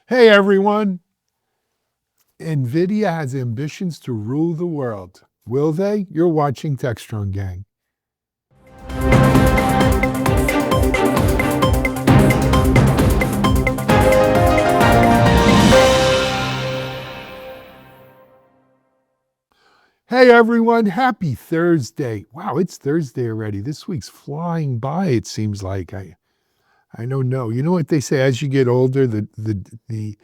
Hey everyone, NVIDIA has ambitions to rule the world. Will they? You're watching Techstrong Gang. Hey everyone, happy Thursday. Wow, it's Thursday already. This week's flying by, it seems like. I don't know. You know what they say, as you get older, the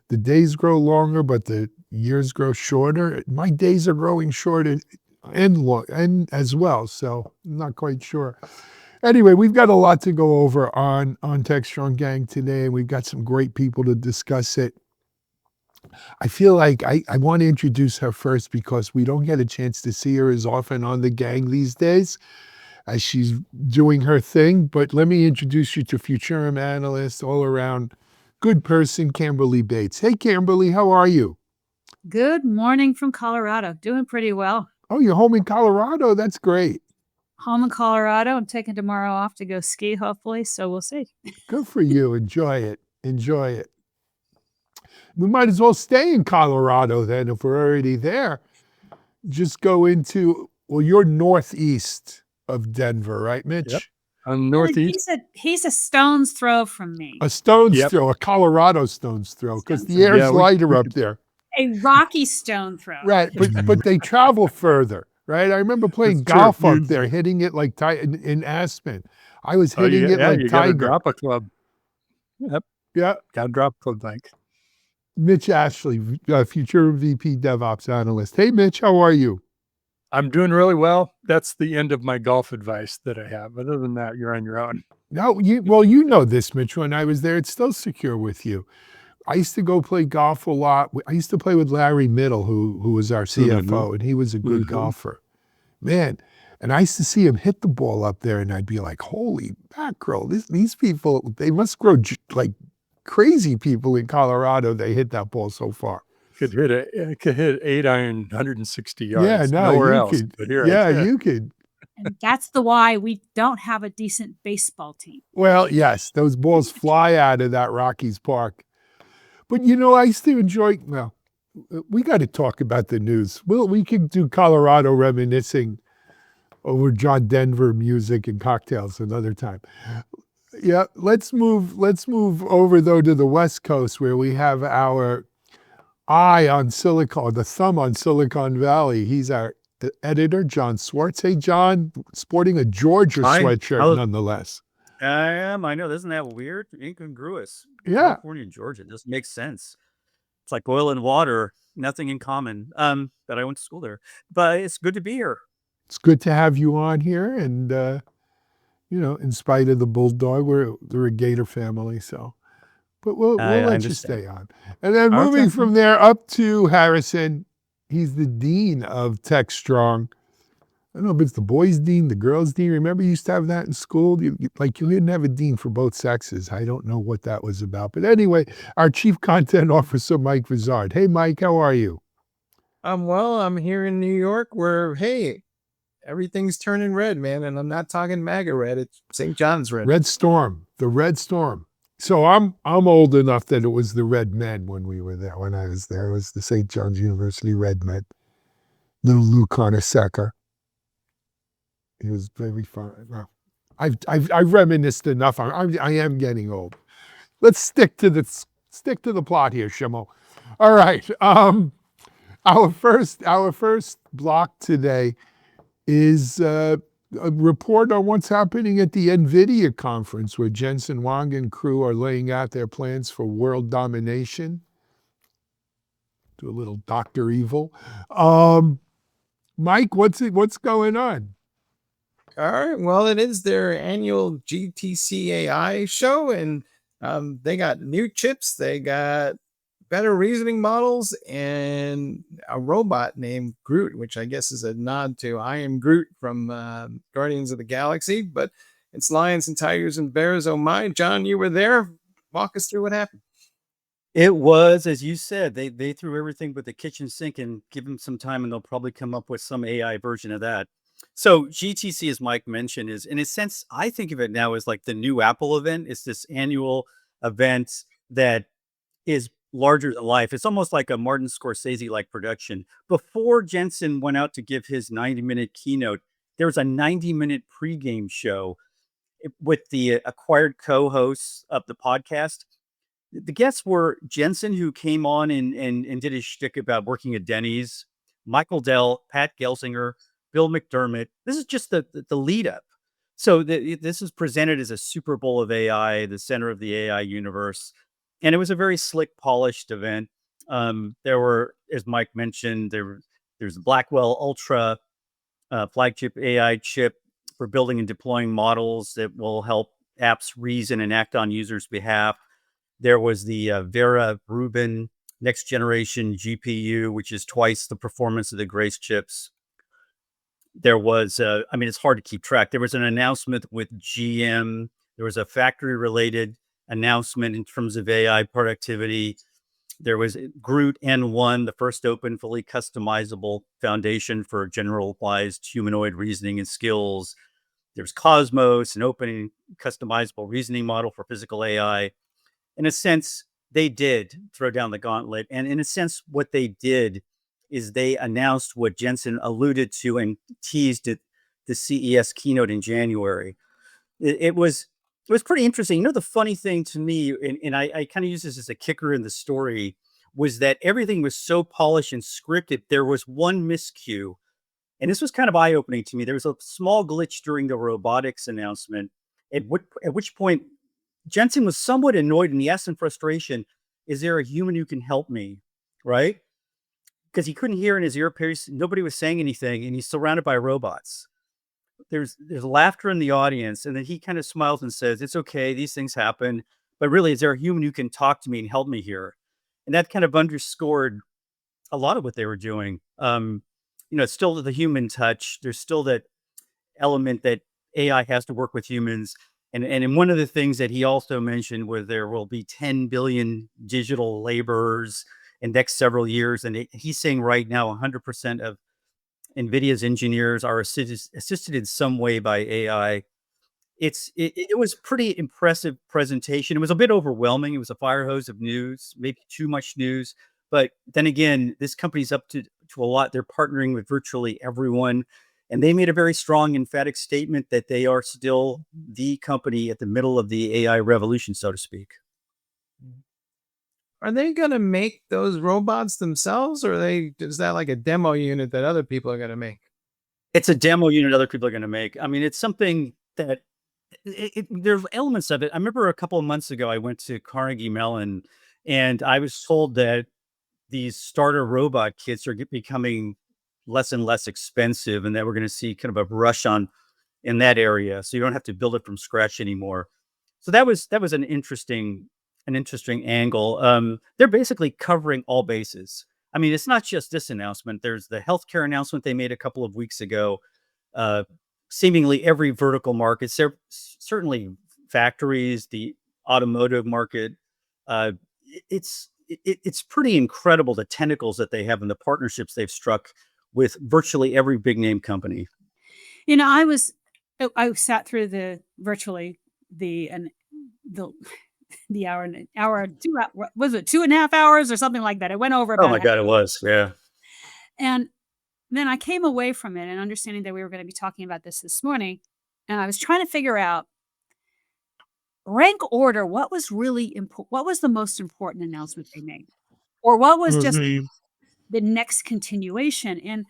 days grow longer, but the years grow shorter. My days are growing shorter and as well, so I'm not quite sure. Anyway, we've got a lot to go over on Techstrong Gang today, and we've got some great people to discuss it. I feel like I want to introduce her first because we don't get a chance to see her as often on the gang these days as she's doing her thing. But let me introduce you to Futurum analyst, all around good person, Camberly Bates. Hey, Camberly, how are you? Good morning from Colorado. Doing pretty well. Oh, you're home in Colorado. That's great. Home in Colorado. I'm taking tomorrow off to go ski, hopefully. So we'll see. Good for you. Enjoy it. Enjoy it. We might as well stay in Colorado then if we're already there. Just go into, well, you're northeast of Denver, right, Mitch? Yep. I'm northeast. He's a stone's throw from me. A stone's throw, a Colorado stone's throw, because the air's lighter up there. A rocky stone throw. Right, but they travel further, right? I remember playing golf up there, hitting it like in Aspen. I was hitting it like you Tiger. Gotta drop a club. Yep. Yeah. Gotta drop a club, like. Mitch Ashley, future VP DevOps analyst. Hey, Mitch, how are you? I'm doing really well. That's the end of my golf advice that I have. Other than that, you're on your own. No, you know this, Mitch. When I was there, it's still secure with you. I used to go play golf a lot. I used to play with Larry Middle, who was our CFO, and he was a good golfer. Man, and I used to see him hit the ball up there, and I'd be like, holy mackerel, these people, they must grow like crazy people in Colorado. They hit that ball so far. Could hit 8-iron, 160 yards. Yeah, no, nowhere you else. could. But here You could. And that's why we don't have a decent baseball team. Well, yes, those balls fly out of that Rockies Park. But I used to enjoy. Well, we got to talk about the news. We could do Colorado reminiscing over John Denver music and cocktails another time. Yeah, let's move over though to the West Coast where we have our eye on Silicon, the thumb on Silicon Valley. He's our editor, John Swartz. Hey, John, sporting a Georgia sweatshirt nonetheless. I am. I know. Isn't that weird? Incongruous. Yeah. California and Georgia. It doesn't make sense. It's like oil and water. Nothing in common. But I went to school there. But it's good to be here. It's good to have you on here. And, in spite of the Bulldog, we're a Gator family. So, but we'll let you stay on. And then moving from there up to Harrison, he's the dean of Techstrong. I don't know if it's the boys' dean, the girls' dean. Remember you used to have that in school? You didn't have a dean for both sexes. I don't know what that was about. But anyway, our chief content officer, Mike Vizard. Hey, Mike, how are you? Well, I'm here in New York where, hey, everything's turning red, man. And I'm not talking MAGA red. It's St. John's red. Red Storm, the Red Storm. So I'm old enough that it was the Red Men when we were there. When I was there, it was the St. John's University Red Men. Little Lou Carnesecca. He was very fun. Well, I've reminisced enough. I am getting old. Let's stick to the plot here, Shimo. All right. Our first block today is a report on what's happening at the NVIDIA conference, where Jensen Huang and crew are laying out their plans for world domination. Do a little Dr. Evil. Mike, what's going on? All right. Well, it is their annual GTC AI show, and they got new chips. They got better reasoning models and a robot named Groot, which I guess is a nod to I Am Groot from Guardians of the Galaxy. But it's lions and tigers and bears. Oh my, John, you were there. Walk us through what happened. It was, as you said, they threw everything but the kitchen sink and give them some time and they'll probably come up with some AI version of that. So GTC, as Mike mentioned, is in a sense, I think of it now as like the new Apple event. It's this annual event that is larger than life. It's almost like a Martin Scorsese like production. Before Jensen went out to give his 90-minute keynote, there was a 90-minute pregame show with the acquired co-hosts of the podcast. The guests were Jensen, who came on and did his shtick about working at Denny's, Michael Dell, Pat Gelsinger, Bill McDermott. This is just the lead up. So this is presented as a Super Bowl of AI, the center of the AI universe. And it was a very slick, polished event. There were, as Mike mentioned, there's the Blackwell Ultra flagship AI chip for building and deploying models that will help apps reason and act on users' behalf. There was the Vera Rubin next generation GPU, which is twice the performance of the Grace chips. There was, I mean, it's hard to keep track. There was an announcement with GM. There was a factory related announcement in terms of AI productivity. There was Groot N1, the first open, fully customizable foundation for generalized humanoid reasoning and skills. There's Cosmos, an open customizable reasoning model for physical AI. In a sense, they did throw down the gauntlet. And in a sense, what they did is they announced what Jensen alluded to and teased at the CES keynote in January. It was pretty interesting. You know, the funny thing to me, and I kind of use this as a kicker in the story, was that everything was so polished and scripted. There was one miscue, and this was kind of eye-opening to me. There was a small glitch during the robotics announcement, at which point Jensen was somewhat annoyed, and he asked in frustration, "Is there a human who can help me?" Right? Because he couldn't hear in his earpiece. Nobody was saying anything, and he's surrounded by robots. There's laughter in the audience, and then he kind of smiles and says, "It's okay, these things happen, but really, is there a human who can talk to me and help me here?" And that kind of underscored a lot of what they were doing. You know, it's still the human touch. There's still that element that AI has to work with humans. And one of the things that he also mentioned was there will be 10 billion digital laborers in the next several years. And he's saying right now 100% of NVIDIA's engineers are assisted in some way by AI. It was pretty impressive presentation. It was a bit overwhelming. It was a fire hose of news, maybe too much news. But then again, this company's up to a lot. They're partnering with virtually everyone. And they made a very strong, emphatic statement that they are still the company at the middle of the AI revolution, so to speak. Are they going to make those robots themselves, or is that like a demo unit that other people are going to make? It's a demo unit other people are going to make. I mean, it's something that there's elements of it. I remember a couple of months ago, I went to Carnegie Mellon, and I was told that these starter robot kits are becoming less and less expensive, and that we're going to see kind of a rush on in that area. So you don't have to build it from scratch anymore. So that was an interesting angle. They're basically covering all bases. I mean, it's not just this announcement. There's the healthcare announcement they made a couple of weeks ago. Seemingly every vertical market, certainly factories, the automotive market. It's pretty incredible the tentacles that they have and the partnerships they've struck with virtually every big name company. You know, I sat through the hour, was it 2.5 hours or something like that? It went over. Oh my God, it was. Yeah. And then I came away from it and understanding that we were going to be talking about this morning. And I was trying to figure out rank order. What was really important? What was the most important announcement they made? Or what was just the next continuation? And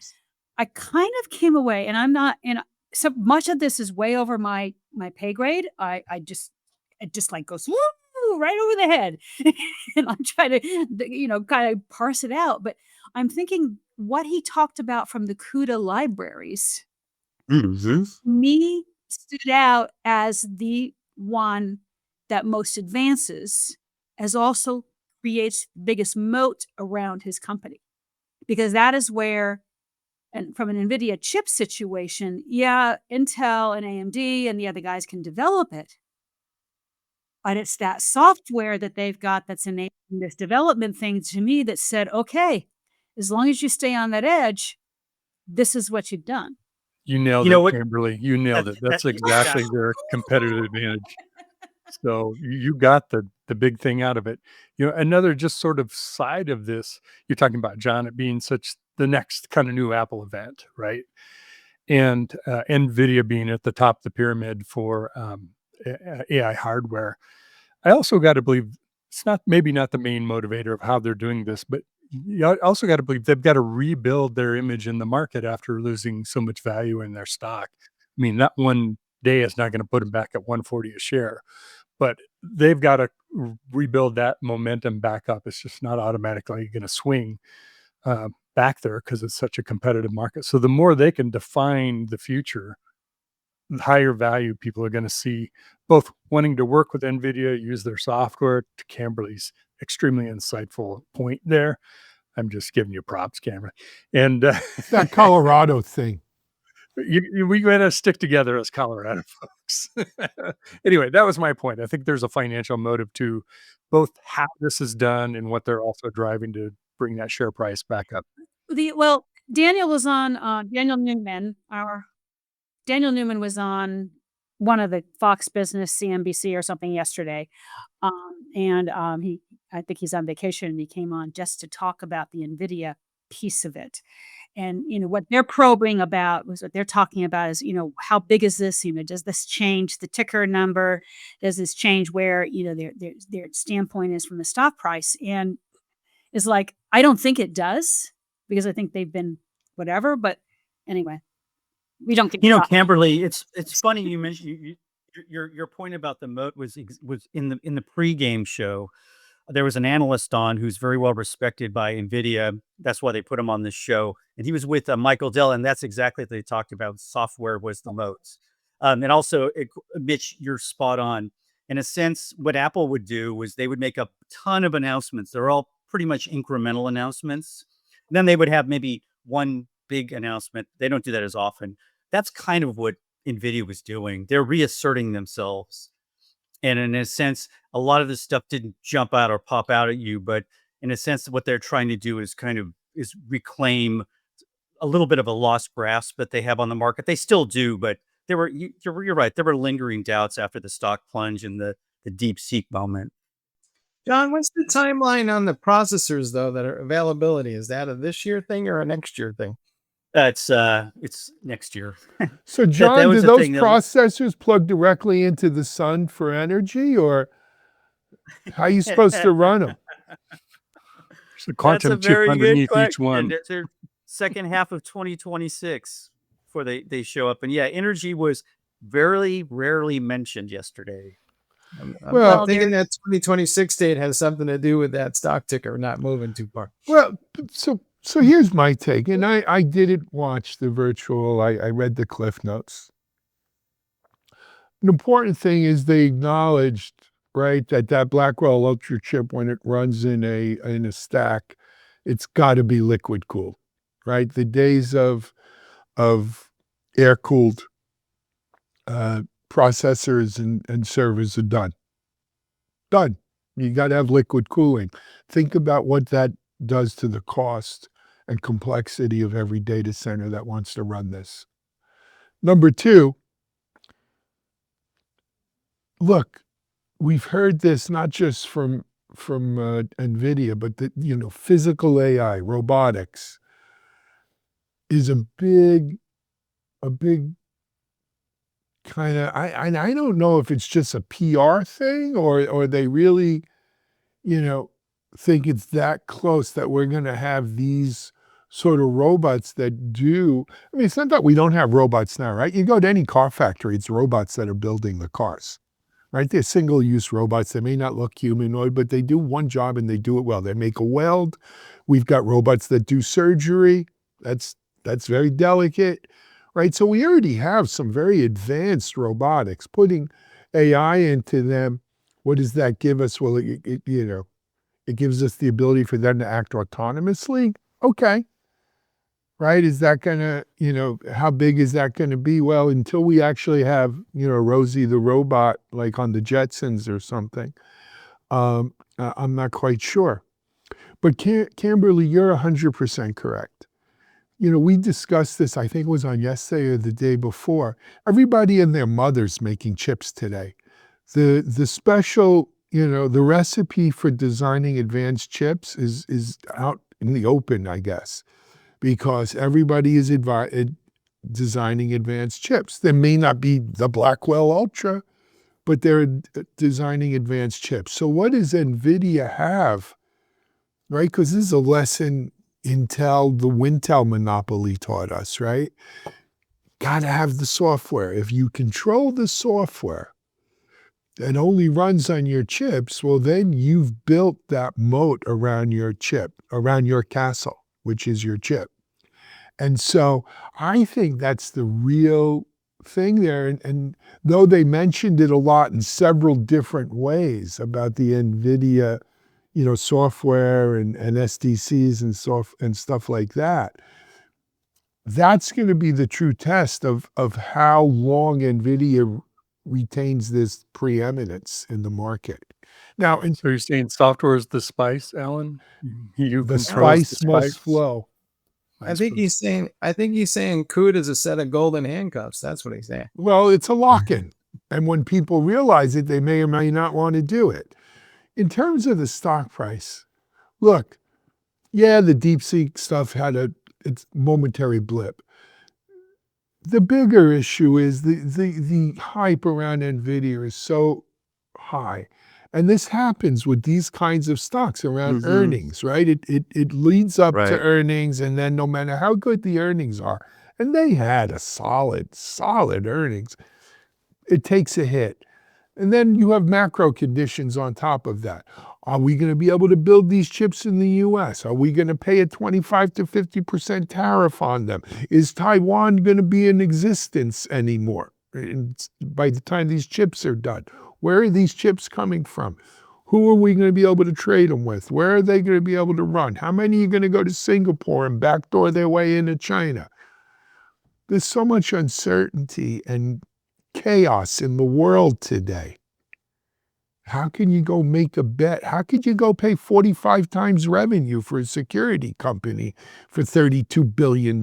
I kind of came away, and I'm not, and so much of this is way over my pay grade. It just like goes woo, right over the head. And I'm trying to, kind of parse it out. But I'm thinking what he talked about from the CUDA libraries, me stood out as the one that most advances, as also creates the biggest moat around his company. Because that is where, and from an NVIDIA chip situation, yeah, Intel and AMD and the other guys can develop it. But it's that software that they've got that's enabling this development thing to me that said, okay, as long as you stay on that edge, this is what you've done. You nailed You know it, what? Camberly. You nailed it. That's exactly their competitive advantage. So you got the the big thing out of it. Another just sort of side of this, you're talking about John, it being such the next kind of new Apple event, right? And NVIDIA being at the top of the pyramid for AI hardware. I also got to believe it's maybe not the main motivator of how they're doing this, but you also got to believe they've got to rebuild their image in the market after losing so much value in their stock. I mean, that one day is not going to put them back at 140 a share, but they've got to rebuild that momentum back up. It's just not automatically going to swing back there because it's such a competitive market. So the more they can define the future, the higher value people are going to see, both wanting to work with NVIDIA, use their software. To Camberly's extremely insightful point there. I'm just giving you props, Camberly. And It's that Colorado thing. we got to stick together as Colorado folks. Anyway, that was my point. I think there's a financial motive to both how this is done and what they're also driving to bring that share price back up. Daniel was on Daniel Newman. Daniel Newman was on one of the Fox Business, CNBC or something yesterday, I think he's on vacation, and he came on just to talk about the NVIDIA piece of it. And what they're probing about was what they're talking about is how big is this? Does this change the ticker number? Does this change where their standpoint is from the stock price? And it's like, I don't think it does, because I think they've been whatever. But anyway, we don't get Camberly. It's funny you mentioned your point about the moat was in the pregame show. There was an analyst on who's very well respected by NVIDIA. That's why they put him on this show. And he was with Michael Dell, and that's exactly what they talked about. Software was the moats. And also, Mitch, you're spot on. In a sense, what Apple would do was they would make a ton of announcements. They're all pretty much incremental announcements. And then they would have maybe one big announcement. They don't do that as often. That's kind of what NVIDIA was doing. They're reasserting themselves. And in a sense, a lot of this stuff didn't jump out or pop out at you, but in a sense, what they're trying to do is is reclaim a little bit of a lost grasp that they have on the market. They still do, but you're right. There were lingering doubts after the stock plunge and the DeepSeek moment. John, what's the timeline on the processors though that are availability? Is that a this year thing or a next year thing? It's next year. So, John, do was the those thing that- processors plug directly into the sun for energy, or how are you supposed to run them? There's a quantum chip underneath each one. They're second half of 2026 before they show up. And yeah, energy was very rarely mentioned yesterday. I'm Well, thinking that 2026 date has something to do with that stock ticker not moving too far. Well, so here's my take, and I didn't watch the virtual. I read the Cliff Notes. An important thing is they acknowledged, right, that Blackwell Ultra chip, when it runs in a stack, it's got to be liquid cooled, right? The days of air cooled processors and servers are done. Done. You got to have liquid cooling. Think about what that does to the cost and complexity of every data center that wants to run this. Number two, look, we've heard this not just from NVIDIA, but that physical AI, robotics, is a big kind of, I don't know if it's just a PR thing or they really, think it's that close that we're going to have these sort of robots that do. I mean, it's not that we don't have robots now, right? You go to any car factory, it's robots that are building the cars, right? They're single-use robots. They may not look humanoid, but they do one job and they do it well. They make a weld. We've got robots that do surgery. That's very delicate, right? So we already have some very advanced robotics. Putting AI into them, what does that give us? Well, it gives us the ability for them to act autonomously. Okay. Right? Is that going to, how big is that going to be? Well, until we actually have, Rosie the robot, like on the Jetsons or something, I'm not quite sure. But Camberly, you're 100% correct. We discussed this, I think it was on yesterday or the day before. Everybody and their mother's making chips today. The special the recipe for designing advanced chips is out in the open, I guess, because everybody is designing advanced chips. There may not be the Blackwell Ultra, but they're designing advanced chips. So what does NVIDIA have, right? Because this is a lesson the Wintel monopoly taught us, right? Got to have the software. If you control the software that only runs on your chips, well, then you've built that moat around your chip, around your castle, which is your chip. And so I think that's the real thing there. And though they mentioned it a lot in several different ways about the NVIDIA, software and SDCs and stuff like that, that's going to be the true test of how long NVIDIA retains this preeminence in the market. Now, So you're saying software is the spice, Alan? You the controls spice must flow. I think he's saying CUDA is a set of golden handcuffs. That's what he's saying. Well, it's a lock-in. And when people realize it, they may or may not want to do it. In terms of the stock price, look, yeah, the DeepSeek stuff had its momentary blip. The bigger issue is the hype around NVIDIA is so high. And this happens with these kinds of stocks around earnings, right? It leads up to earnings, and then no matter how good the earnings are, and they had a solid earnings, it takes a hit. And then you have macro conditions on top of that. Are we going to be able to build these chips in the US? Are we going to pay a 25 to 50% tariff on them? Is Taiwan going to be in existence anymore by the time these chips are done? Where are these chips coming from? Who are we going to be able to trade them with? Where are they going to be able to run? How many are going to go to Singapore and backdoor their way into China? There's so much uncertainty and chaos in the world today. How can you go make a bet? How could you go pay 45 times revenue for a security company for $32 billion?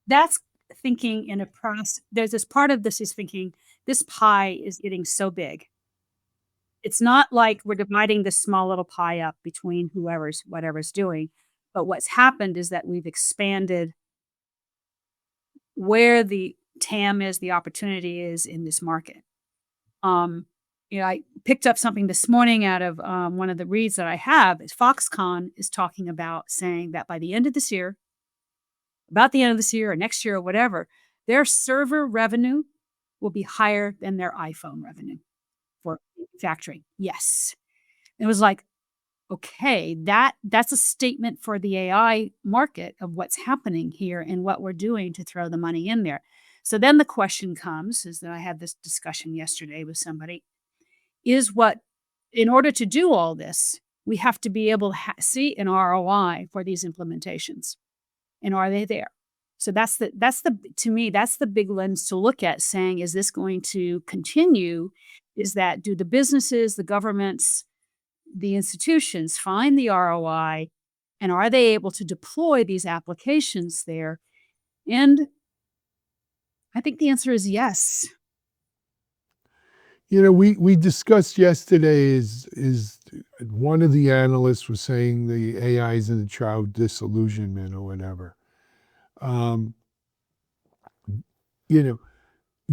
That's thinking in a process. There's this part of this is thinking this pie is getting so big. It's not like we're dividing this small little pie up between whatever's doing. But what's happened is that we've expanded where the TAM is, the opportunity is in this market. I picked up something this morning out of one of the reads that I have. Foxconn is talking about saying that by the end of this year, about the end of this year or next year or whatever, their server revenue will be higher than their iPhone revenue for manufacturing. Yes. It was like, okay, that's a statement for the AI market of what's happening here and what we're doing to throw the money in there. So then the question comes, is that I had this discussion yesterday with somebody, is in order to do all this, we have to be able to see an ROI for these implementations. And are they there? So to me, that's the big lens to look at, saying, is this going to continue? Do the businesses, the governments, the institutions find the ROI, and are they able to deploy these applications there? And I think the answer is yes. We discussed yesterday is one of the analysts was saying the AI is in the trial of disillusionment or whatever.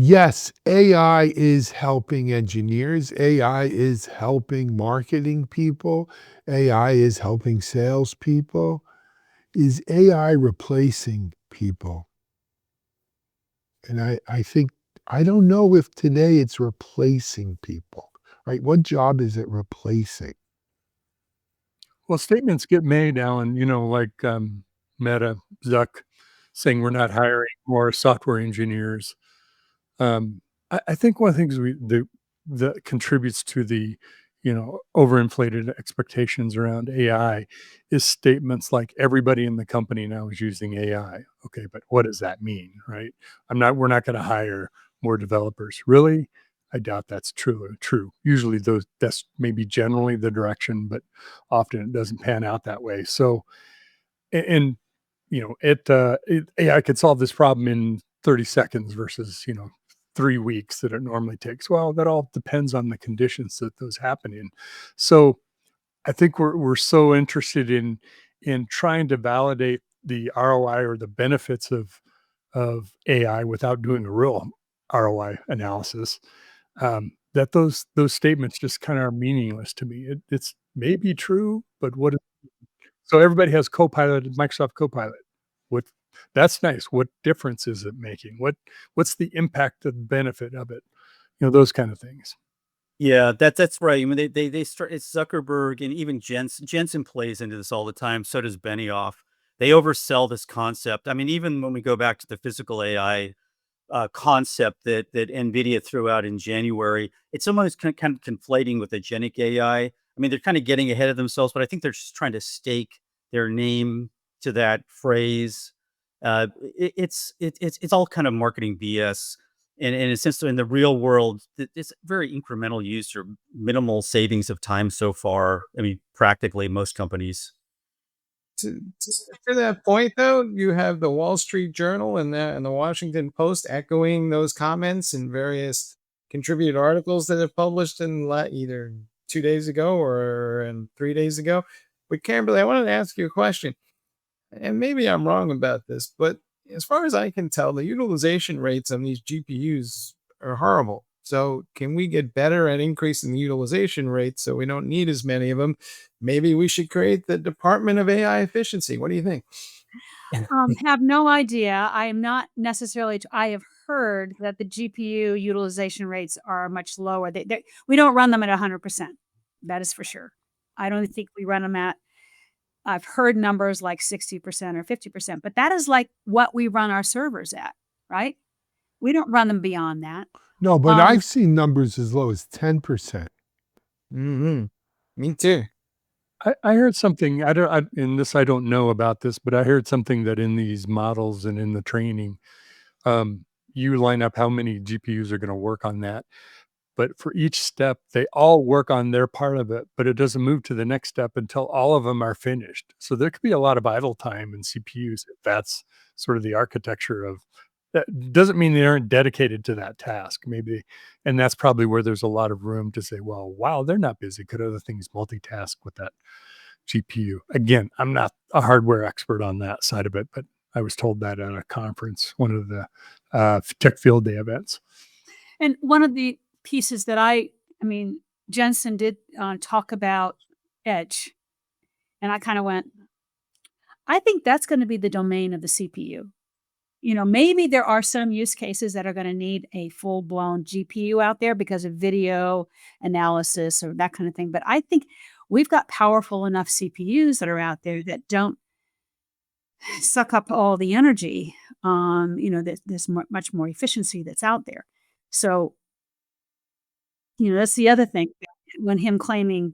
Yes, AI is helping engineers. AI is helping marketing people. AI is helping salespeople. Is AI replacing people? And I don't know if today it's replacing people, right? What job is it replacing? Well, statements get made, Alan, like Meta, Zuck, saying we're not hiring more software engineers. I think one of the things that contributes to the overinflated expectations around AI is statements like everybody in the company now is using AI. Okay, but what does that mean, right? We're not going to hire more developers. Really? I doubt that's true. Usually that's maybe generally the direction, but often it doesn't pan out that way. So, and AI could solve this problem in 30 seconds versus, 3 weeks that it normally takes. Well, that all depends on the conditions that those happen in. So I think we're so interested in trying to validate the ROI or the benefits of AI without doing a real ROI analysis, that those statements just kind of are meaningless to me. It's maybe true, but what? So everybody has Copilot, Microsoft Copilot. What? That's nice. What difference is it making? What's the impact and benefit of it? Those kind of things. Yeah, that's right. I mean, they start. It's Zuckerberg and even Jensen plays into this all the time. So does Benioff. They oversell this concept. I mean, even when we go back to the physical AI concept that NVIDIA threw out in January, it's almost kind of conflating with agentic AI. I mean, they're kind of getting ahead of themselves, but I think they're just trying to stake their name to that phrase. It's all kind of marketing BS. And in a sense, in the real world, it's very incremental use or minimal savings of time so far. I mean, practically most companies. To that point, though, you have the Wall Street Journal and the Washington Post echoing those comments in various contributed articles that have published in either 2 days ago or 3 days ago. But Camberly, I wanted to ask you a question, and maybe I'm wrong about this, but as far as I can tell, the utilization rates on these GPUs are horrible. So can we get better at increasing the utilization rate so we don't need as many of them? Maybe we should create the Department of AI Efficiency. What do you think? Have no idea. I am not necessarily. I have heard that the GPU utilization rates are much lower. We don't run them at 100%. That is for sure. I don't think we run them at. I've heard numbers like 60% or 50%, but that is like what we run our servers at, right? We don't run them beyond that. No, but I've seen numbers as low as 10%. Mm-hmm. Me too. I heard something. I don't know about this, but I heard something that in these models and in the training, you line up how many GPUs are going to work on that. But for each step, they all work on their part of it, but it doesn't move to the next step until all of them are finished. So there could be a lot of idle time in CPUs if that's sort of the architecture of that. Doesn't mean they aren't dedicated to that task, maybe. And that's probably where there's a lot of room to say, well, wow, they're not busy. Could other things multitask with that GPU? Again, I'm not a hardware expert on that side of it, but I was told that at a conference, one of the tech field day events. And one of the pieces that I mean, Jensen did talk about edge. And I kind of went, I think that's going to be the domain of the CPU. Maybe there are some use cases that are going to need a full-blown GPU out there because of video analysis or that kind of thing. But I think we've got powerful enough CPUs that are out there that don't suck up all the energy. There's much more efficiency that's out there. So, that's the other thing. When him claiming,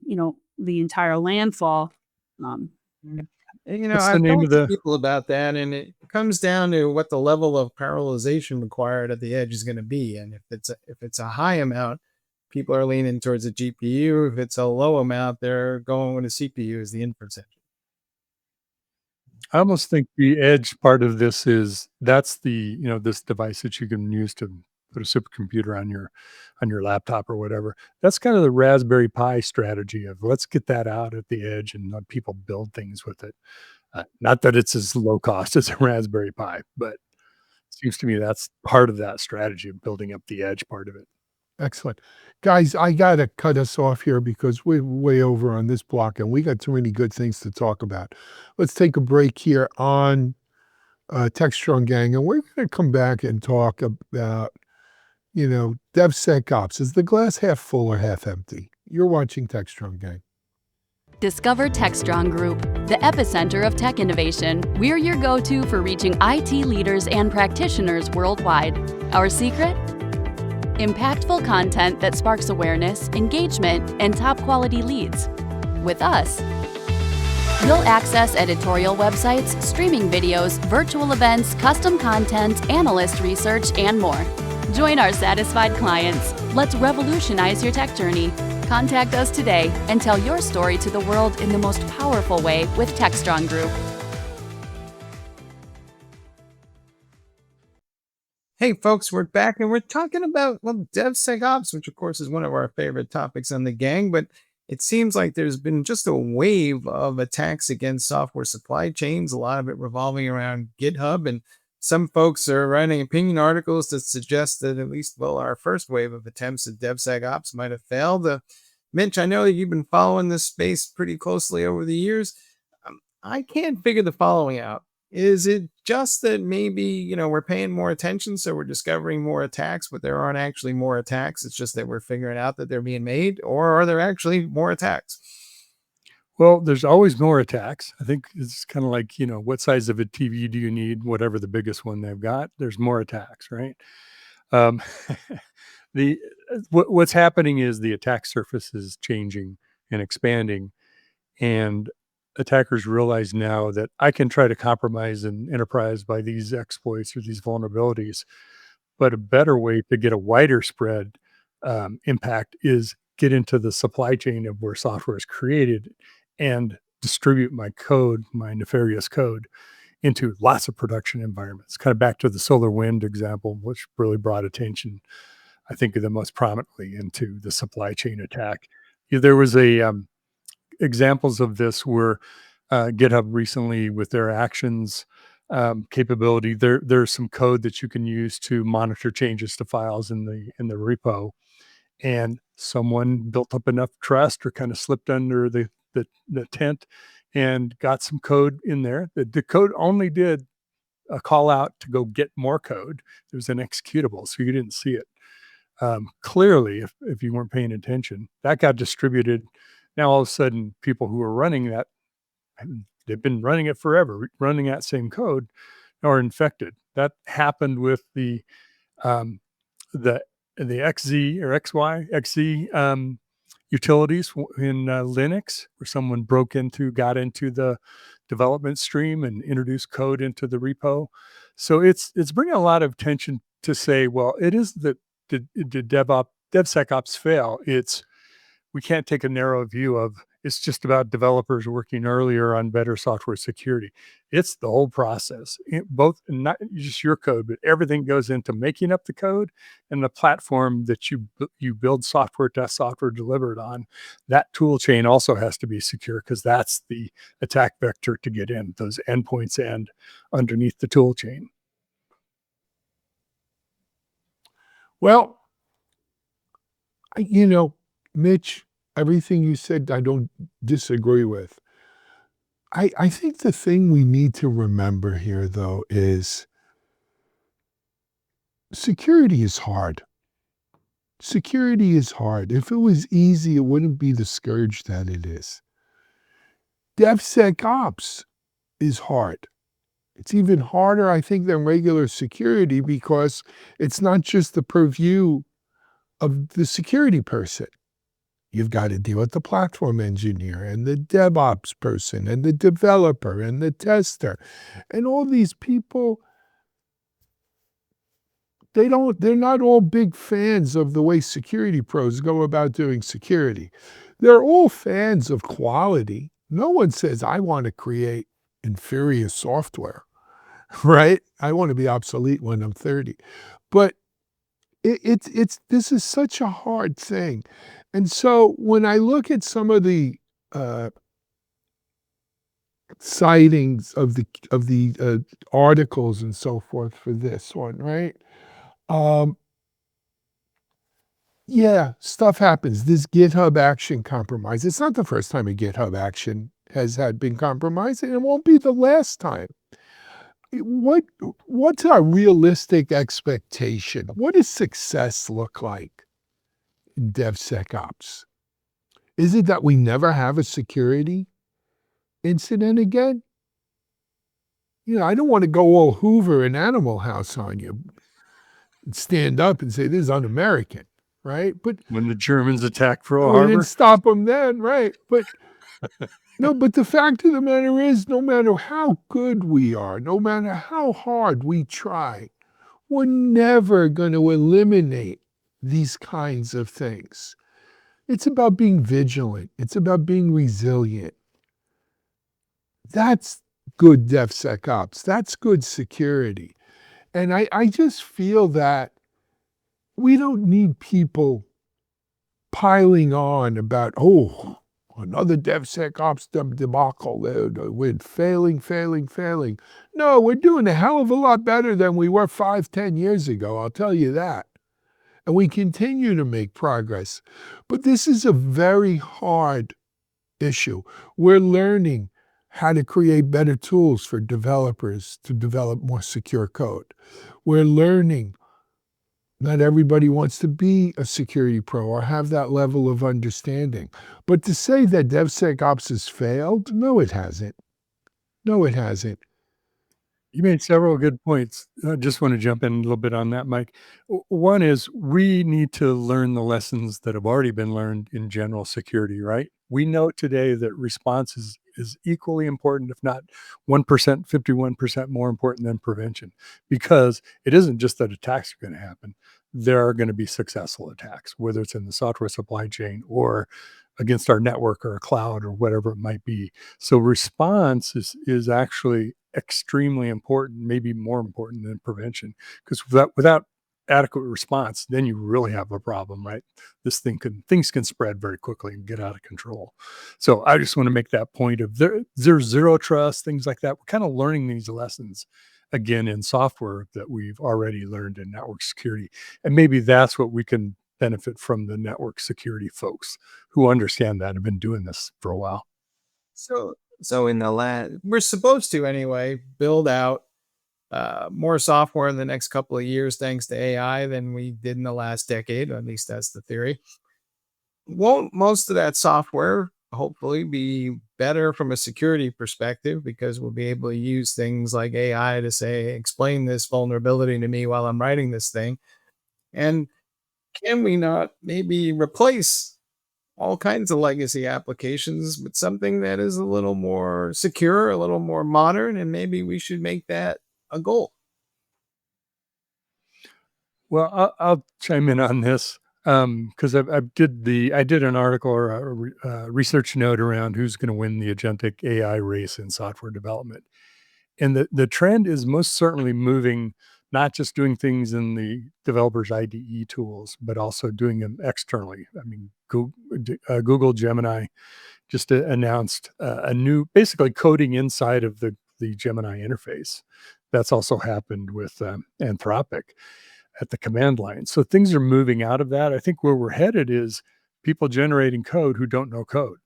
the entire landfall. What's the I've name talked of to the? people about that, and it comes down to what the level of parallelization required at the edge is going to be. And if it's a high amount, people are leaning towards a GPU. If it's a low amount, they're going with a CPU as the inference engine. I almost think the edge part of this that's the this device that you can use to put a supercomputer on your laptop or whatever. That's kind of the Raspberry Pi strategy of let's get that out at the edge and let people build things with it. Not that it's as low cost as a Raspberry Pi, but it seems to me that's part of that strategy of building up the edge part of it. Excellent. Guys, I got to cut us off here because we're way over on this block and we got too many good things to talk about. Let's take a break here on Techstrong Gang, and we're going to come back and talk about, DevSecOps. Is the glass half full or half empty? You're watching Techstrong Gang. Discover Techstrong Group, the epicenter of tech innovation. We're your go-to for reaching IT leaders and practitioners worldwide. Our secret? Impactful content that sparks awareness, engagement, and top-quality leads. With us, you'll access editorial websites, streaming videos, virtual events, custom content, analyst research, and more. Join our satisfied clients. Let's revolutionize your tech journey. Contact us today and tell your story to the world in the most powerful way with Techstrong Group. Hey, folks, we're back and we're talking about, well, DevSecOps, which of course is one of our favorite topics on the gang. But it seems like there's been just a wave of attacks against software supply chains, a lot of it revolving around GitHub. And some folks are writing opinion articles that suggest that at least, well, our first wave of attempts at DevSecOps might have failed. Mitch, I know that you've been following this space pretty closely over the years. I can't figure the following out. Is it just that maybe, we're paying more attention, so we're discovering more attacks, but there aren't actually more attacks? It's just that we're figuring out that they're being made, or are there actually more attacks? Well, there's always more attacks. I think it's kind of like, what size of a TV do you need? Whatever the biggest one they've got, there's more attacks, right? Um, what's happening is the attack surface is changing and expanding, and attackers realize now that I can try to compromise an enterprise by these exploits or these vulnerabilities, but a better way to get a wider spread impact is get into the supply chain of where software is created and distribute my code, my nefarious code, into lots of production environments. Kind of back to the solar wind example, which really brought attention, I think, the most prominently into the supply chain attack. There was examples of this where GitHub recently, with their actions capability, there's some code that you can use to monitor changes to files in the repo, and someone built up enough trust or kind of slipped under the tent and got some code in there. The code only did a call out to go get more code. It was an executable, so you didn't see it. Clearly, if you weren't paying attention, that got distributed. Now, all of a sudden, people who are running that, they've been running it forever, running that same code, are infected. That happened with the XZ or XZ utilities in Linux, where someone got into the development stream and introduced code into the repo. So it's bringing a lot of attention to say, well, it is that did DevSecOps fail? We can't take a narrow view of it's just about developers working earlier on better software security. It's the whole process, both not just your code, but everything goes into making up the code and the platform that you build software, test software, delivered on. That tool chain also has to be secure, because that's the attack vector to get in. Those endpoints end underneath the tool chain. Well, Mitch, everything you said, I don't disagree with. I think the thing we need to remember here, though, is security is hard. Security is hard. If it was easy, it wouldn't be the scourge that it is. DevSecOps is hard. It's even harder, I think, than regular security, because it's not just the purview of the security person. You've got to deal with the platform engineer and the DevOps person and the developer and the tester. And all these people, they're not all big fans of the way security pros go about doing security. They're all fans of quality. No one says, I want to create inferior software, right? I want to be obsolete when I'm 30. But this is such a hard thing. And so when I look at some of the sightings of the articles and so forth for this one, right? Yeah, stuff happens. This GitHub action compromise. It's not the first time a GitHub action has been compromised, and it won't be the last time. What's our realistic expectation? What does success look like in DevSecOps? Is it that we never have a security incident again? I don't want to go all Hoover and Animal House on you and stand up and say, this is un-American, right? But when the Germans attacked Pearl we Harbor, didn't stop them then, right? But no, but the fact of the matter is, no matter how good we are, no matter how hard we try, we're never going to eliminate these kinds of things. It's about being vigilant. It's about being resilient. That's good DevSecOps. That's good security. And I just feel that we don't need people piling on about, oh, another DevSecOps debacle. We're failing. No, we're doing a hell of a lot better than we were 5, 10 years ago. I'll tell you that. And we continue to make progress. But this is a very hard issue. We're learning how to create better tools for developers to develop more secure code. We're learning not everybody wants to be a security pro or have that level of understanding. But to say that DevSecOps has failed, no, it hasn't. No, it hasn't. You made several good points. I just want to jump in a little bit on that, Mike. One is we need to learn the lessons that have already been learned in general security, right? We know today that response is equally important, if not 1%, 51% more important than prevention, because it isn't just that attacks are going to happen. There are going to be successful attacks, whether it's in the software supply chain or against our network or a cloud or whatever it might be. So response is actually extremely important, maybe more important than prevention, because without adequate response, then you really have a problem, right? Things can spread very quickly and get out of control. So I just want to make that point of there's zero trust, things like that. We're kind of learning these lessons again in software that we've already learned in network security. And maybe that's what we can benefit from the network security folks who understand that, have been doing this for a while. So in the we're supposed to anyway build out more software in the next couple of years thanks to AI than we did in the last decade. At least that's the theory. Won't most of that software hopefully be better from a security perspective, because we'll be able to use things like AI to say, explain this vulnerability to me while I'm writing this thing? And can we not maybe replace all kinds of legacy applications with something that is a little more secure, a little more modern, and maybe we should make that a goal? Well, I'll chime in on this because I did an article or a research note around who's going to win the agentic AI race in software development, and the trend is most certainly moving, not just doing things in the developers' IDE tools, but also doing them externally. I mean, Google Gemini just announced a new, basically coding inside of the Gemini interface. That's also happened with Anthropic at the command line. So things are moving out of that. I think where we're headed is people generating code who don't know code,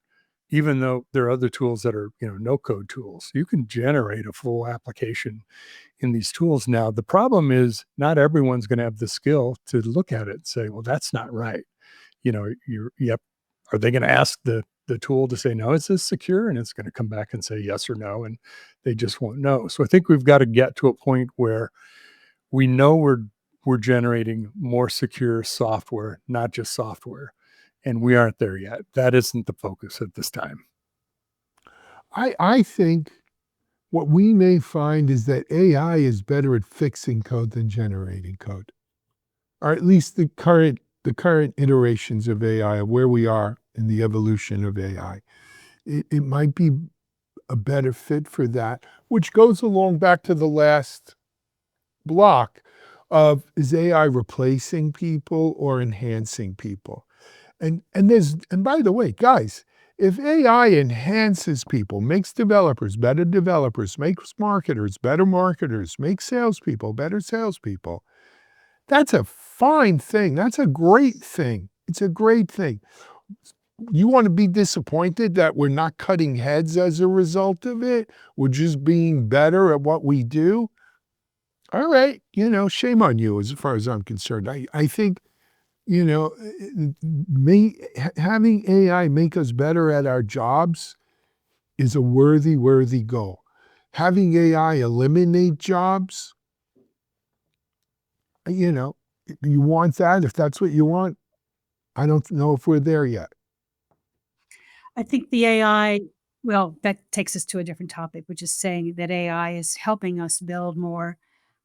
even though there are other tools that are, no code tools. You can generate a full application in these tools now. The problem is not everyone's going to have the skill to look at it and say, well, that's not right. Are they going to ask the tool to say, no, is this secure? And it's going to come back and say yes or no, and they just won't know. So I think we've got to get to a point where we know we're generating more secure software, not just software. And we aren't there yet. That isn't the focus at this time. I think what we may find is that AI is better at fixing code than generating code, or at least the current iterations of AI, where we are in the evolution of AI. It might be a better fit for that, which goes along back to the last block of, is AI replacing people or enhancing people? And by the way, guys, if AI enhances people, makes developers better developers, makes marketers better marketers, makes salespeople better salespeople, that's a fine thing. That's a great thing. It's a great thing. You want to be disappointed that we're not cutting heads as a result of it? We're just being better at what we do? All right, shame on you as far as I'm concerned. I think, having AI make us better at our jobs is a worthy goal. Having AI eliminate jobs, you want that, if that's what you want. I don't know if we're there yet. I think the AI, well, that takes us to a different topic, which is saying that AI is helping us build more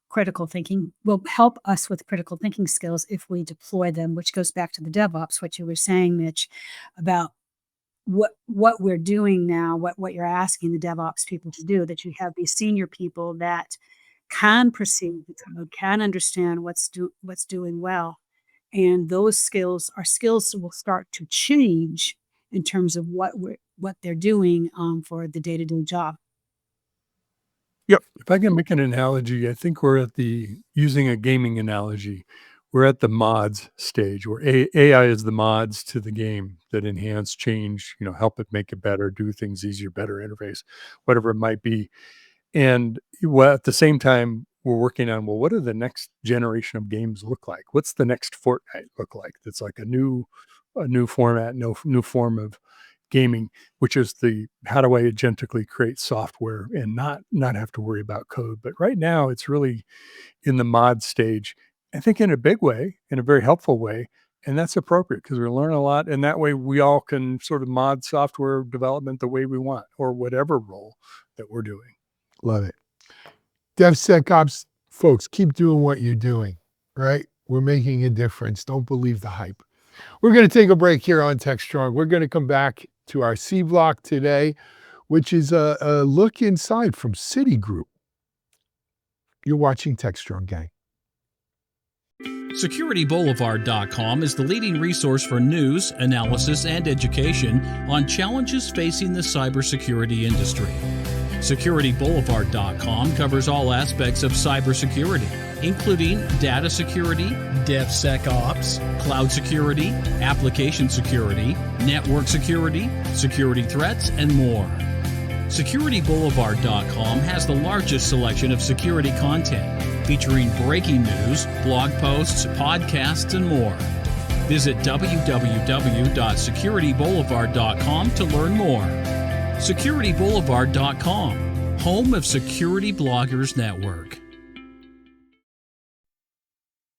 critical thinking, will help us with critical thinking skills if we deploy them, which goes back to the DevOps, what you were saying, Mitch, about what we're doing now, what you're asking the DevOps people to do, that you have these senior people that can perceive the code, can understand what's doing well. And those skills, our skills will start to change in terms of what they're doing for the day-to-day job. Yep. If I can make an analogy, I think we're at using a gaming analogy, we're at the mods stage where AI is the mods to the game that enhance, change, help it make it better, do things easier, better interface, whatever it might be. And at the same time, we're working on, well, what do the next generation of games look like? What's the next Fortnite look like? That's like a new format, new form of gaming, which is how do I agentically create software and not have to worry about code. But right now it's really in the mod stage, I think in a big way, in a very helpful way. And that's appropriate because we learn a lot. And that way we all can sort of mod software development the way we want or whatever role that we're doing. Love it. DevSecOps folks, keep doing what you're doing, right? We're making a difference. Don't believe the hype. We're going to take a break here on Techstrong. We're going to come back to our C block today, which is a look inside from Citigroup. You're watching Techstrong Gang. SecurityBoulevard.com is the leading resource for news, analysis, and education on challenges facing the cybersecurity industry. SecurityBoulevard.com covers all aspects of cybersecurity, including data security, DevSecOps, cloud security, application security, network security, security threats, and more. SecurityBoulevard.com has the largest selection of security content, featuring breaking news, blog posts, podcasts, and more. Visit www.securityboulevard.com to learn more. SecurityBoulevard.com, home of Security Bloggers Network.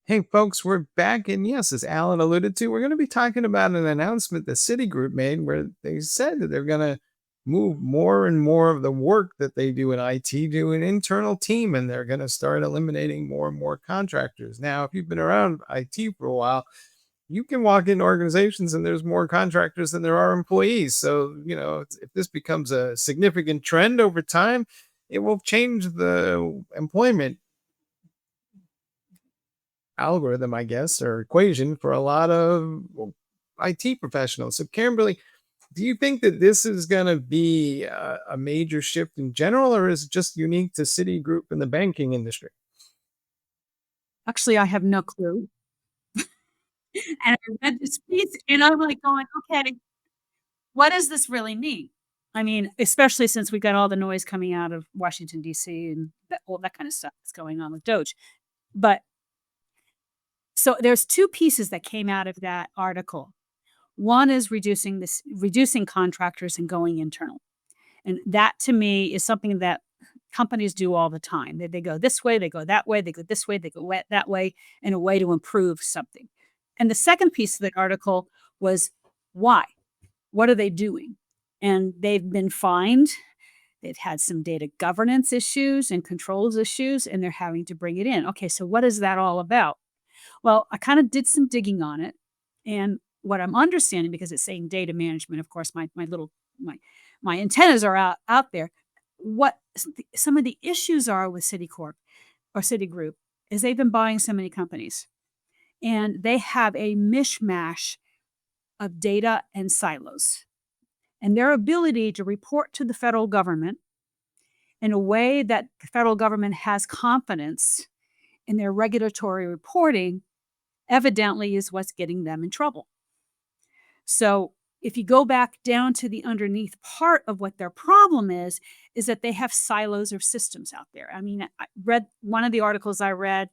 Hey folks, we're back, and yes, as Alan alluded to, we're going to be talking about an announcement that Citigroup made where they said that they're going to move more and more of the work that they do in IT to an internal team, and they're going to start eliminating more and more contractors. Now, if you've been around IT for a while, you can walk into organizations and there's more contractors than there are employees. So, if this becomes a significant trend over time, it will change the employment algorithm, I guess, or equation for a lot of IT professionals. So, Camberly, do you think that this is going to be a major shift in general, or is it just unique to Citigroup and the banking industry? Actually, I have no clue. And I read this piece and I'm like going, okay, what does this really mean? I mean, especially since we've got all the noise coming out of Washington, D.C. and all that kind of stuff that's going on with Doge. But so there's two pieces that came out of that article. One is reducing contractors and going internal. And that to me is something that companies do all the time. They go this way, they go that way, they go this way, they go that way, in a way to improve something. And the second piece of the article was why? What are they doing? And they've been fined. They've had some data governance issues and controls issues, and they're having to bring it in. Okay, so what is that all about? Well, I kind of did some digging on it. And what I'm understanding, because it's saying data management, of course, my antennas are out there. What some of the issues are with Citicorp or Citigroup is they've been buying so many companies. And they have a mishmash of data and silos. And their ability to report to the federal government in a way that the federal government has confidence in their regulatory reporting evidently is what's getting them in trouble. So if you go back down to the underneath part of what their problem is that they have silos of systems out there. I mean, I read one of the articles I read,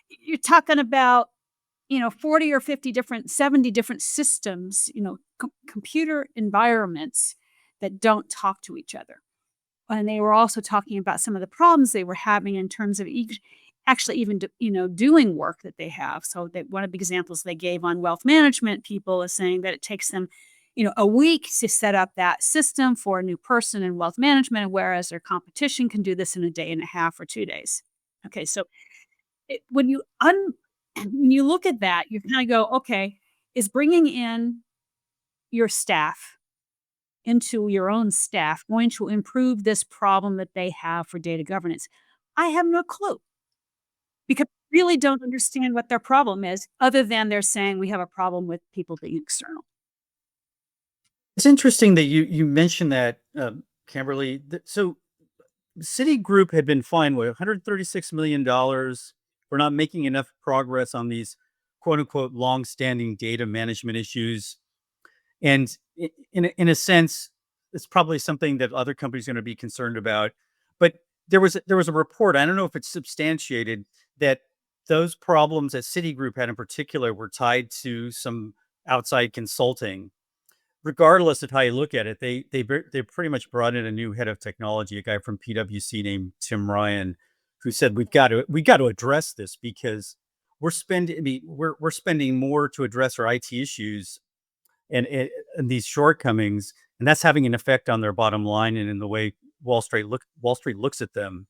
you're talking about 40 or 50 70 different systems, computer environments that don't talk to each other. And they were also talking about some of the problems they were having in terms of doing work that they have. So one of the examples they gave on wealth management people is saying that it takes them, a week to set up that system for a new person in wealth management, whereas their competition can do this in a day and a half or 2 days. Okay, so when you look at that, you kind of go, okay, is bringing in your staff into your own staff going to improve this problem that they have for data governance? I have no clue because I really don't understand what their problem is, other than they're saying we have a problem with people being external. It's interesting that you mentioned that, Camberly. So Citigroup had been fined with $136 million for not making enough progress on these quote unquote long-standing data management issues. And in a sense, it's probably something that other companies are going to be concerned about. But there was a report. I don't know if it's substantiated that those problems that Citigroup had in particular were tied to some outside consulting. Regardless of how you look at it, they pretty much brought in a new head of technology, a guy from PwC named Tim Ryan, who said we got to address this because we're spending more to address our IT issues and these shortcomings, and that's having an effect on their bottom line and in the way Wall Street looks at them.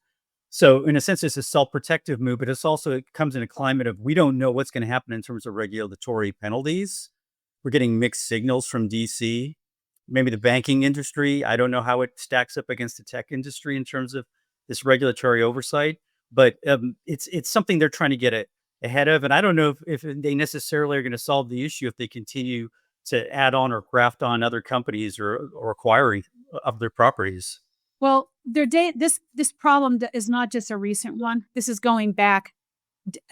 So in a sense, it's a self-protective move, but it comes in a climate of we don't know what's going to happen in terms of regulatory penalties. We're getting mixed signals from DC. Maybe the banking industry, I don't know how it stacks up against the tech industry in terms of this regulatory oversight, but it's something they're trying to get ahead of. And I don't know if they necessarily are going to solve the issue if they continue to add on or graft on other companies or acquiring of their properties. Well, this problem is not just a recent one. This is going back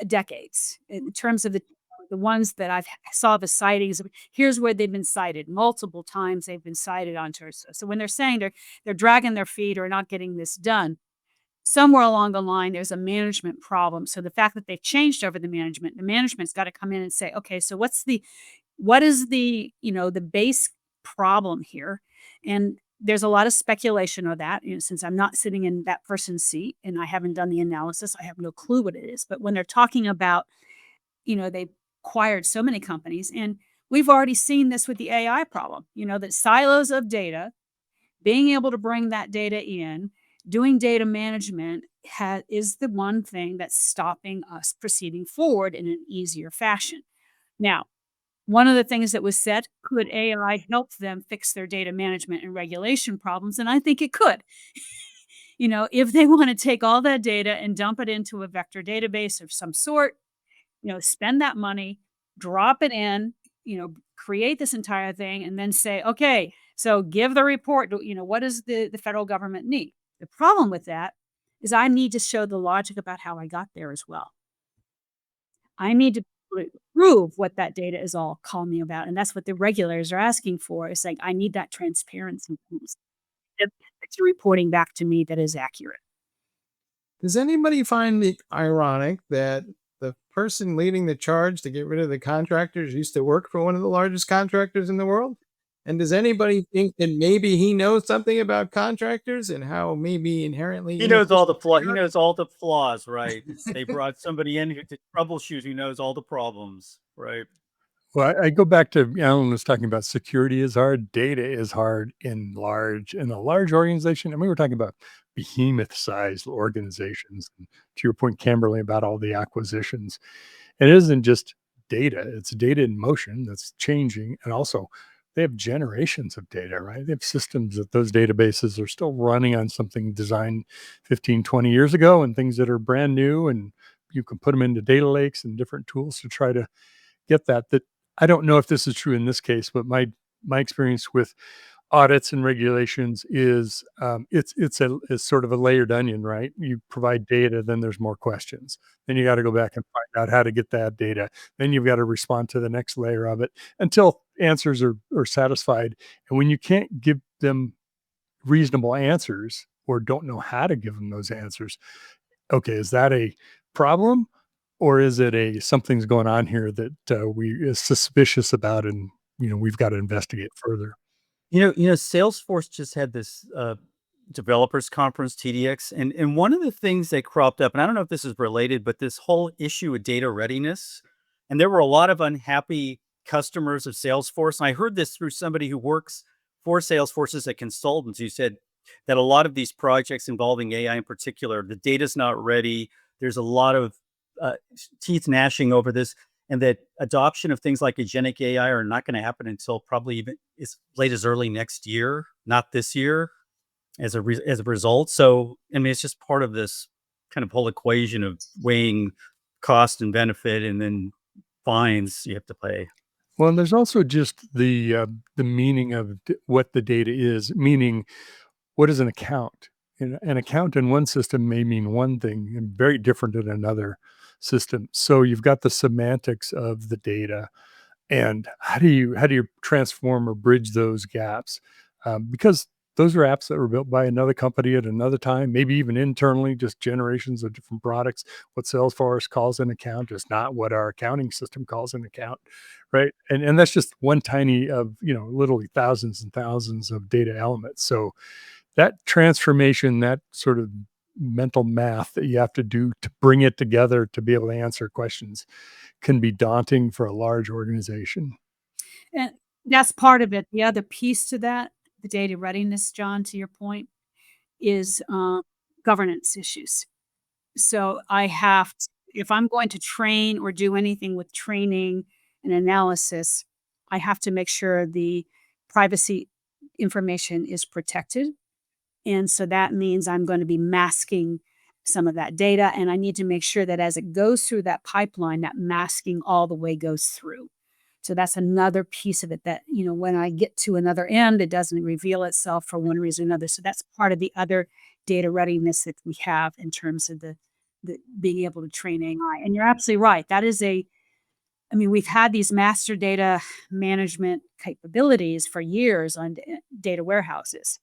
decades in terms of the ones that saw the sightings. Here's where they've been cited multiple times. They've been cited on tours. So when they're saying they're dragging their feet or not getting this done, somewhere along the line there's a management problem. So the fact that they've changed over the management's got to come in and say, okay, so what is the the base problem here? And there's a lot of speculation of that. Since I'm not sitting in that person's seat and I haven't done the analysis, I have no clue what it is. But when they're talking about, they've acquired so many companies, and we've already seen this with the AI problem, that silos of data, being able to bring that data in, doing data management is the one thing that's stopping us proceeding forward in an easier fashion. Now, one of the things that was said, could AI help them fix their data management and regulation problems? And I think it could. If they want to take all that data and dump it into a vector database of some sort, spend that money, drop it in, create this entire thing, and then say, okay, so give the report, what does the federal government need? The problem with that is I need to show the logic about how I got there as well. I need to prove what that data is all calling me about. And that's what the regulators are asking for. It's like, I need that transparency. It's reporting back to me that is accurate. Does anybody find it ironic that the person leading the charge to get rid of the contractors used to work for one of the largest contractors in the world? And does anybody think that maybe he knows something about contractors and how maybe inherently He knows all the flaws. He knows all the flaws, right? They brought somebody in to troubleshoot who knows all the problems, right? Well, I go back to Alan was talking about security is hard, data is hard in a large organization. I mean, we're talking about behemoth-sized organizations. And to your point, Camberly, about all the acquisitions, it isn't just data; it's data in motion that's changing, and also they have generations of data, right? They have systems that those databases are still running on something designed 15, 20 years ago, and things that are brand new, and you can put them into data lakes and different tools to try to get that. I don't know if this is true in this case, but my experience with audits and regulations is it's sort of a layered onion, right? You provide data, then there's more questions. Then you got to go back and find out how to get that data. Then you've got to respond to the next layer of it until answers are satisfied. And when you can't give them reasonable answers or don't know how to give them those answers, okay, is that a problem? Or is it something's going on here that we is suspicious about, and we've got to investigate further? Salesforce just had this developers conference, TDX, and one of the things that cropped up, and I don't know if this is related, but this whole issue of data readiness, and there were a lot of unhappy customers of Salesforce. And I heard this through somebody who works for Salesforce as a consultant, who said that a lot of these projects involving AI in particular, the data's not ready. There's a lot of teeth gnashing over this, and that adoption of things like agentic AI are not going to happen until probably even as late as early next year, not this year, as a result. So, I mean, it's just part of this kind of whole equation of weighing cost and benefit, and then fines you have to pay. Well, and there's also just the meaning of what the data is, meaning what is an account? An account in one system may mean one thing and very different in another system. So you've got the semantics of the data, and how do you transform or bridge those gaps? Because those are apps that were built by another company at another time, maybe even internally, just generations of different products. What Salesforce calls an account is not what our accounting system calls an account, right? And that's just one tiny of literally thousands and thousands of data elements. So that transformation, that sort of mental math that you have to do to bring it together to be able to answer questions can be daunting for a large organization. And that's part of it. The other piece to that, the data readiness, John, to your point, is governance issues. So if I'm going to train or do anything with training and analysis, I have to make sure the privacy information is protected. And so that means I'm going to be masking some of that data. And I need to make sure that as it goes through that pipeline, that masking all the way goes through. So that's another piece of it that, when I get to another end, it doesn't reveal itself for one reason or another. So that's part of the other data readiness that we have in terms of the being able to train AI. And you're absolutely right. That is we've had these master data management capabilities for years on data warehouses.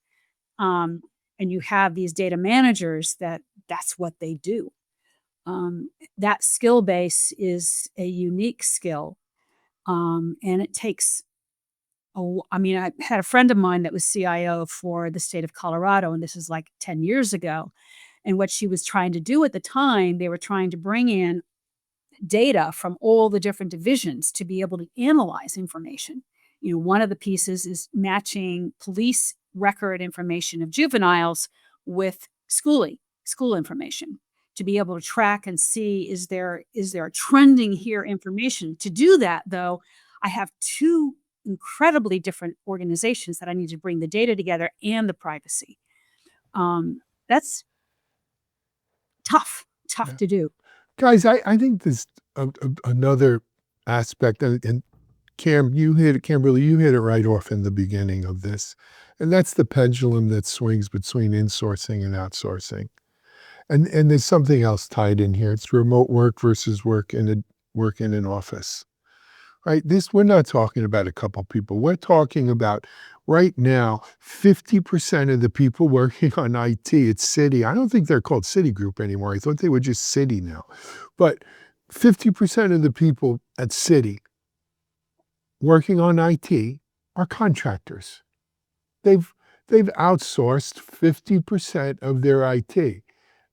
And you have these data managers that's what they do. That skill base is a unique skill. And it takes, I had a friend of mine that was CIO for the state of Colorado, and this is like 10 years ago. And what she was trying to do at the time, they were trying to bring in data from all the different divisions to be able to analyze information. One of the pieces is matching police record information of juveniles with school information to be able to track and see, is there a trending here information. To do that, though, I have two incredibly different organizations that I need to bring the data together and the privacy. That's tough to do. Guys, I think there's another aspect, and Camberly, you hit it right off in the beginning of this, and that's the pendulum that swings between insourcing and outsourcing. And there's something else tied in here. It's remote work versus work in an office, right? We're not talking about a couple people. We're talking about right now, 50% of the people working on IT at Citi. I don't think they're called Citigroup anymore. I thought they were just Citi now. But 50% of the people at Citi working on IT are contractors. They've outsourced 50% of their IT,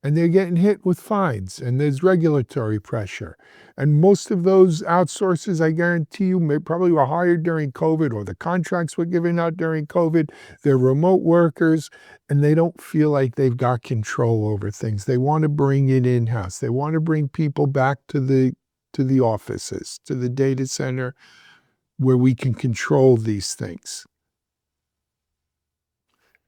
and they're getting hit with fines, and there's regulatory pressure. And most of those outsourcers, I guarantee you, probably were hired during COVID, or the contracts were given out during COVID. They're remote workers, and they don't feel like they've got control over things. They want to bring it in-house. They want to bring people back to the offices, to the data center, where we can control these things.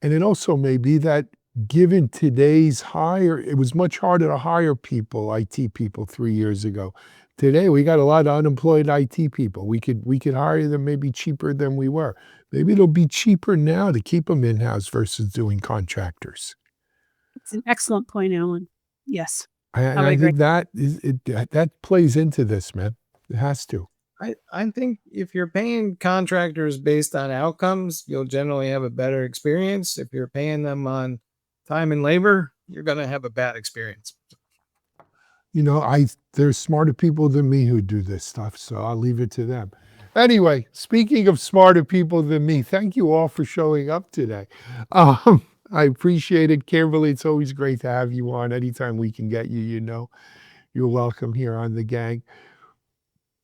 And it also may be that given today's it was much harder to hire people, IT people 3 years ago. Today, we got a lot of unemployed IT people. We could hire them maybe cheaper than we were. Maybe it'll be cheaper now to keep them in-house versus doing contractors. It's an excellent point, Alan. Yes. I think that plays into this, man. It has to. I think if you're paying contractors based on outcomes, you'll generally have a better experience. If you're paying them on time and labor, you're going to have a bad experience. There's smarter people than me who do this stuff, so I'll leave it to them. Anyway, speaking of smarter people than me, thank you all for showing up today. I appreciate it. Camberly, it's always great to have you on. Anytime we can get you, you're welcome here on The Gang.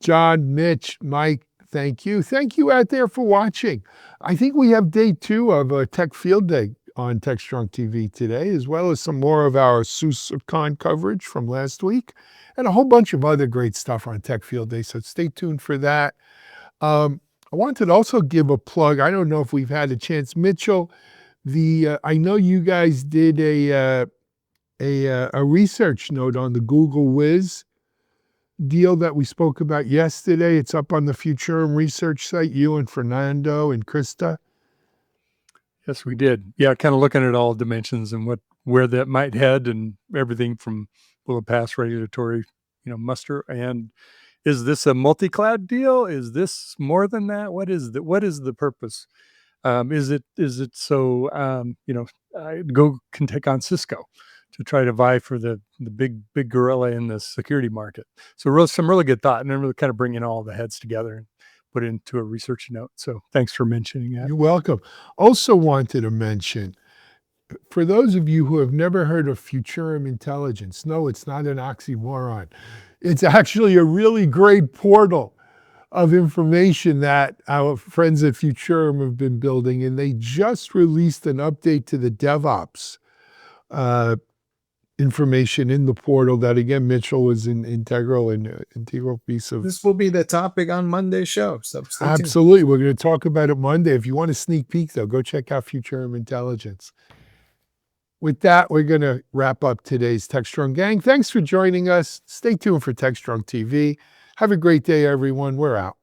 Jon, Mitch, Mike, thank you. Thank you out there for watching. I think we have day 2 of a Tech Field Day on Techstrong TV today, as well as some more of our SUSECon coverage from last week, and a whole bunch of other great stuff on Tech Field Day, so stay tuned for that. I wanted to also give a plug. I don't know if we've had a chance. Mitchell, I know you guys did a a research note on the Google Wiz deal that we spoke about yesterday. It's up on the Futurum research site, you and Fernando and Krista. Yes, we did. Yeah, kind of looking at all dimensions and where that might head, and everything from will it pass regulatory, muster, and is this a multi-cloud deal? Is this more than that? What is the purpose? Is it so Go can take on Cisco to try to vie for the big gorilla in the security market? So some really good thought, and then really kind of bringing all the heads together and put into a research note. So thanks for mentioning that. You're welcome. Also wanted to mention, for those of you who have never heard of Futurum Intelligence, no, it's not an oxymoron. It's actually a really great portal of information that our friends at Futurum have been building, and they just released an update to the DevOps information in the portal that, again, Mitchell was an integral piece of. This will be the topic on Monday's show. So stay tuned. Absolutely. We're going to talk about it Monday. If you want a sneak peek, though, go check out Futurum Intelligence. With that, we're going to wrap up today's Techstrong Gang. Thanks for joining us. Stay tuned for Techstrong TV. Have a great day, everyone. We're out.